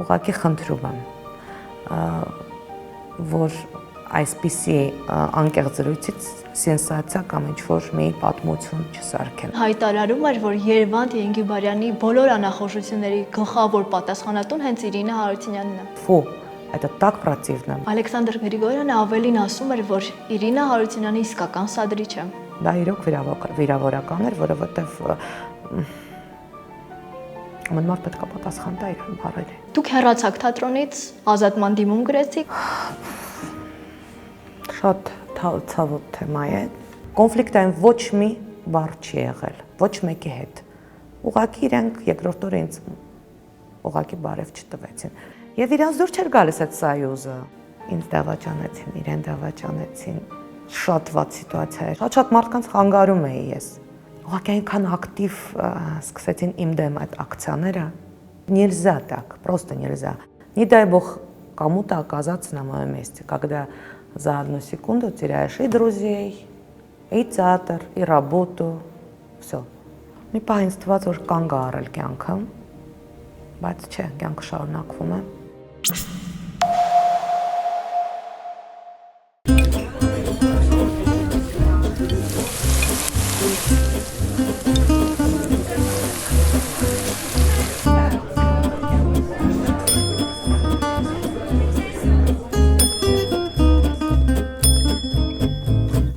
ուղղակի խնդրում եմ, որ այսպիսի անկեղծ զրույցից սենսացիա կամ ինչ-որ մի պատմություն չսարքեն։ Հայտարարում էր, որ Երևան Ենգիբարյանի բոլոր անախորժությունների գլխավոր պատասխանատուն հենց Իրինա Հարությունյանն է։ Ֆու, это так противно։ Ալեքսանդր Գրիգորյանը ավելին ասում էր, որ Իրինա Հարությունյանը իսկական սադրիչ է։ Դա իրոք վիրավորական էր, որովհետև ամեն մարդ պետք է պատասխան տա իր բառերի։ Դուք հեռացաք թատրոնից, ազատման դիմում գրեցիք։ Շատ ցավոտ թեմա է։ Կոնֆլիկտային ոչ մի բառ չի եղել, ոչ մեկի հետ։ Ուղղակի իրենք երկրորդ օրը ինձ ուղղակի բարև չտվեցին։ Եվ իրանց դուր չէր գալիս այդ սայուզը։ Ինձ դավաճանեցին, իրեն դավաճանեցին։ Շատ վատ սիտուացիա էր։ Շատ մարդկանց խանգարում էի ես։ Ուղղակի այնքան ակտիվ սկսեցին իմ դեմ այդ ակցիաները։ Нельзя так, просто нельзя. Не дай бог кому-то оказаться на моем месте, когда за одну секунду теряешь и друзей, и театр, и работу, все. Մի պահ ինձ թվաց, որ կանգ առել կյանքը, բայց չէ, կյանքը շարունակվում է։